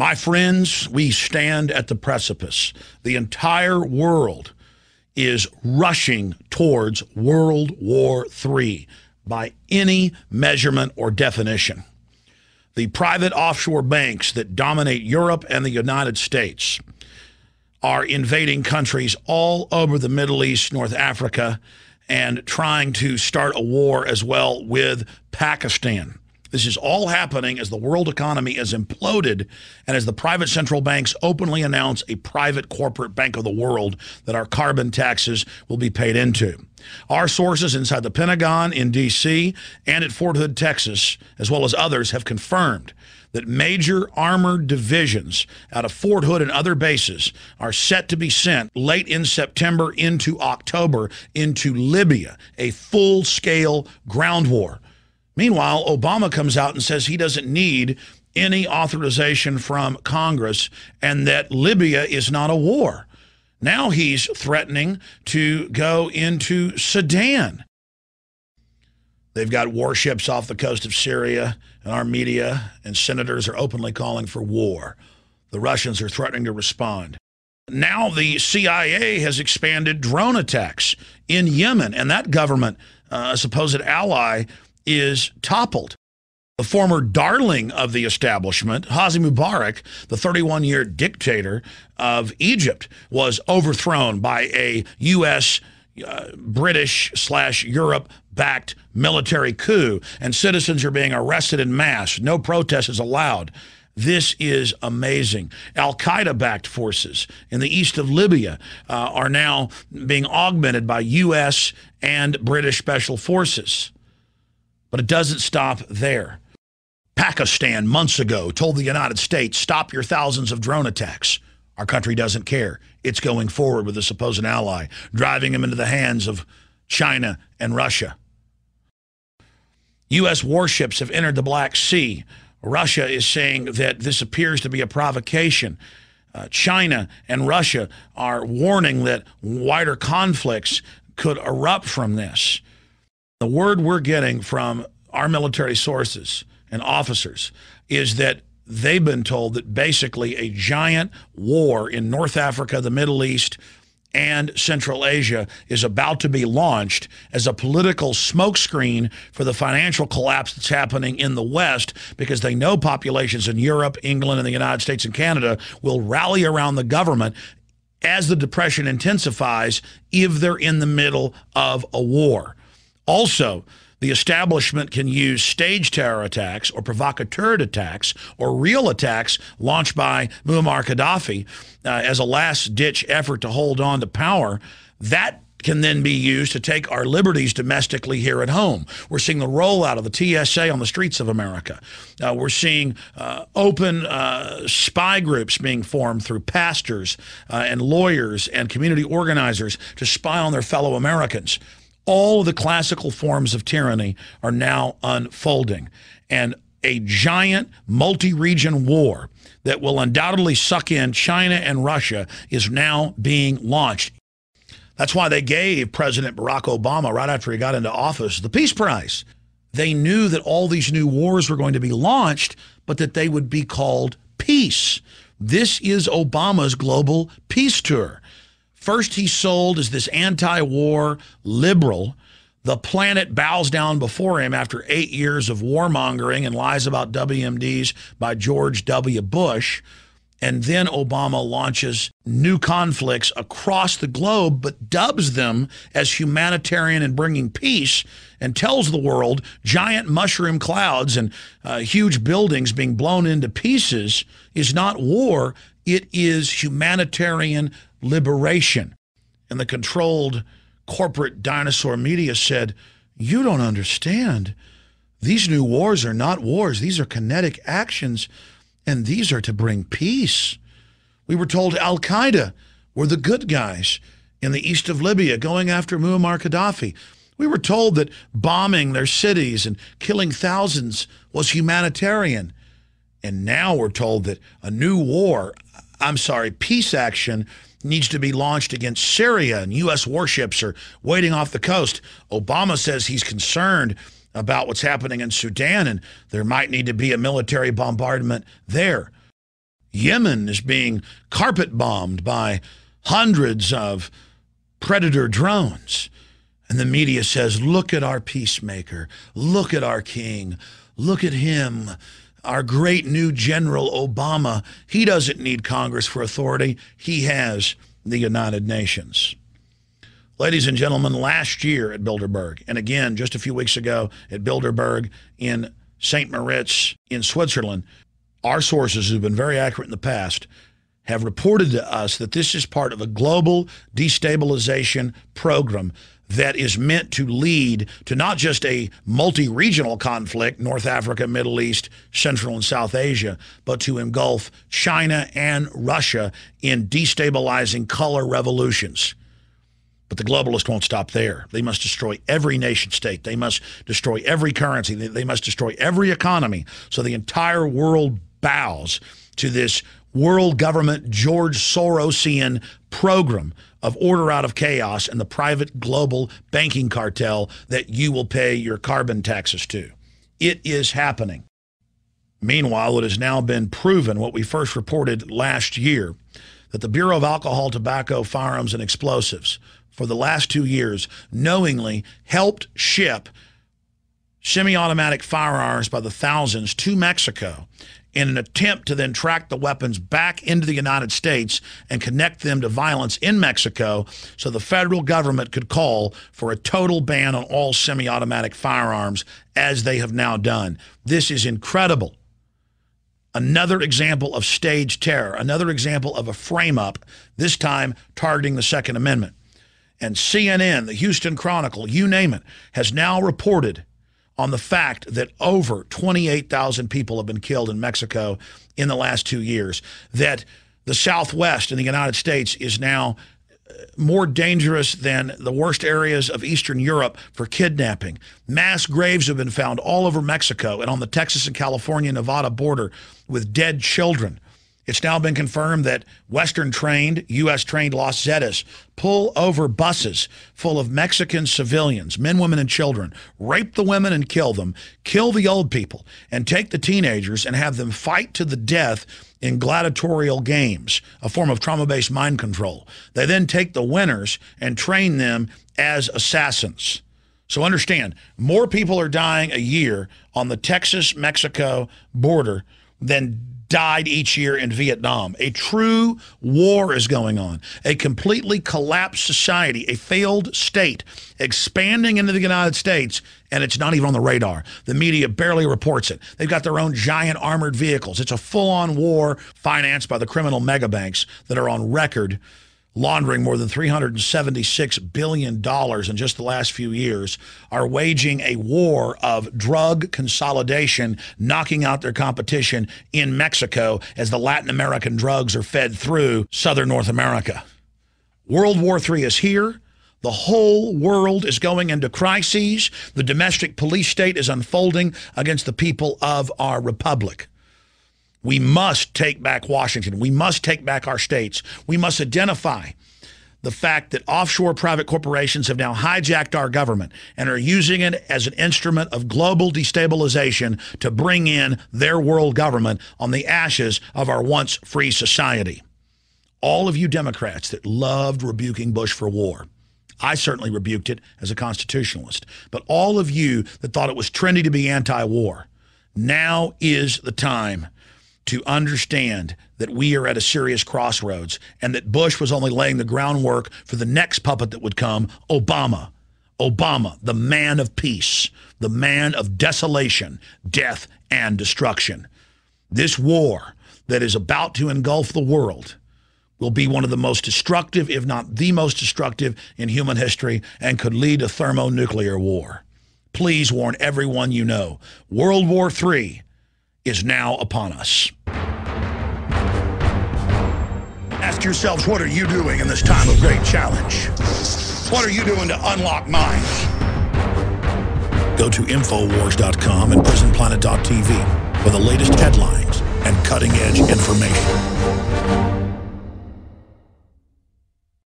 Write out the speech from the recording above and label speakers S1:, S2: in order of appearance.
S1: My friends, we stand at the precipice. The entire world is rushing towards World War III by any measurement or definition. The private offshore banks that dominate Europe and the United States are invading countries all over the Middle East, North Africa, and trying to start a war as well with Pakistan. This is all happening as the world economy is imploded and as the private central banks openly announce a private corporate bank of the world that our carbon taxes will be paid into. Our sources inside the Pentagon in D.C. and at Fort Hood, Texas, as well as others, have confirmed that major armored divisions out of Fort Hood and other bases are set to be sent late in September into October into Libya, a full-scale ground war. Meanwhile, Obama comes out and says he doesn't need any authorization from Congress and that Libya is not a war. Now he's threatening to go into Sudan. They've got warships off the coast of Syria, and our media and senators are openly calling for war. The Russians are threatening to respond. Now the CIA has expanded drone attacks in Yemen, and that government, a supposed ally, is toppled. The former darling of the establishment, Hosni Mubarak, the 31-year dictator of Egypt, was overthrown by a U.S., British/Europe-backed military coup, and citizens are being arrested en masse. No protest is allowed. This is amazing. Al-Qaeda-backed forces in the east of Libya are now being augmented by U.S. and British special forces. But it doesn't stop there. Pakistan, months ago, told the United States, stop your thousands of drone attacks. Our country doesn't care. It's going forward with a supposed ally, driving him into the hands of China and Russia. U.S. warships have entered the Black Sea. Russia is saying that this appears to be a provocation. China and Russia are warning that wider conflicts could erupt from this. The word we're getting from our military sources and officers is that they've been told that basically a giant war in North Africa, the Middle East, and Central Asia is about to be launched as a political smokescreen for the financial collapse that's happening in the West, because they know populations in Europe, England, and the United States and Canada will rally around the government as the Depression intensifies if they're in the middle of a war. Also, the establishment can use staged terror attacks or provocateur attacks or real attacks launched by Muammar Gaddafi as a last-ditch effort to hold on to power. That can then be used to take our liberties domestically here at home. We're seeing the rollout of the TSA on the streets of America. We're seeing open spy groups being formed through pastors and lawyers and community organizers to spy on their fellow Americans. All of the classical forms of tyranny are now unfolding, and a giant multi-region war that will undoubtedly suck in China and Russia is now being launched. That's why they gave President Barack Obama, right after he got into office, the Peace Prize. They knew that all these new wars were going to be launched, but that they would be called peace. This is Obama's global peace tour. First, he sold as this anti-war liberal. The planet bows down before him after 8 years of warmongering and lies about WMDs by George W. Bush. And then Obama launches new conflicts across the globe, but dubs them as humanitarian and bringing peace, and tells the world giant mushroom clouds and huge buildings being blown into pieces is not war. It is humanitarian liberation. And the controlled corporate dinosaur media said, you don't understand. These new wars are not wars. These are kinetic actions, and these are to bring peace. We were told Al-Qaeda were the good guys in the east of Libya going after Muammar Gaddafi. We were told that bombing their cities and killing thousands was humanitarian. And now we're told that a new war, peace action needs to be launched against Syria, and U.S. warships are waiting off the coast. Obama says he's concerned about what's happening in Sudan, and there might need to be a military bombardment there. Yemen is being carpet bombed by hundreds of predator drones. And the media says, look at our peacemaker. Look at our king. Look at him. Our great new General Obama. He doesn't need Congress for authority. He has the United Nations. Ladies and gentlemen, last year at Bilderberg, and again just a few weeks ago at Bilderberg in St. Moritz in Switzerland, our sources, who've been very accurate in the past, have reported to us that this is part of a global destabilization program that is meant to lead to not just a multi-regional conflict, North Africa, Middle East, Central and South Asia, but to engulf China and Russia in destabilizing color revolutions. But the globalists won't stop there. They must destroy every nation state. They must destroy every currency. They must destroy every economy. So the entire world bows to this world government George Sorosian program of order out of chaos and the private global banking cartel that you will pay your carbon taxes to. It is happening. Meanwhile, it has now been proven, what we first reported last year, that the Bureau of Alcohol, Tobacco, Firearms, and Explosives for the last 2 years knowingly helped ship semi-automatic firearms by the thousands to Mexico in an attempt to then track the weapons back into the United States and connect them to violence in Mexico so the federal government could call for a total ban on all semi-automatic firearms, as they have now done. This is incredible. Another example of staged terror, another example of a frame-up, this time targeting the Second Amendment. And CNN, the Houston Chronicle, you name it, has now reported on the fact that over 28,000 people have been killed in Mexico in the last 2 years, that the Southwest in the United States is now more dangerous than the worst areas of Eastern Europe for kidnapping. Mass graves have been found all over Mexico and on the Texas and California-Nevada border with dead children. It's now been confirmed that Western-trained, U.S.-trained Los Zetas pull over buses full of Mexican civilians, men, women, and children, rape the women and kill them, kill the old people, and take the teenagers and have them fight to the death in gladiatorial games, a form of trauma-based mind control. They then take the winners and train them as assassins. So understand, more people are dying a year on the Texas-Mexico border than died each year in Vietnam. A true war is going on. A completely collapsed society, a failed state, expanding into the United States, and it's not even on the radar. The media barely reports it. They've got their own giant armored vehicles. It's a full-on war financed by the criminal megabanks that are on record laundering more than $376 billion in just the last few years, are waging a war of drug consolidation, knocking out their competition in Mexico as the Latin American drugs are fed through southern North America. World War III is here. The whole world is going into crises. The domestic police state is unfolding against the people of our republic. We must take back Washington. We must take back our states. We must identify the fact that offshore private corporations have now hijacked our government and are using it as an instrument of global destabilization to bring in their world government on the ashes of our once free society. All of you Democrats that loved rebuking Bush for war, I certainly rebuked it as a constitutionalist, but all of you that thought it was trendy to be anti-war, now is the time to understand that we are at a serious crossroads and that Bush was only laying the groundwork for the next puppet that would come, Obama. Obama, the man of peace, the man of desolation, death, and destruction. This war that is about to engulf the world will be one of the most destructive, if not the most destructive in human history, and could lead to thermonuclear war. Please warn everyone you know. World War III is now upon us. Ask yourselves, what are you doing in this time of great challenge? What are you doing to unlock minds? Go to Infowars.com and PrisonPlanet.tv for the latest headlines and cutting-edge information.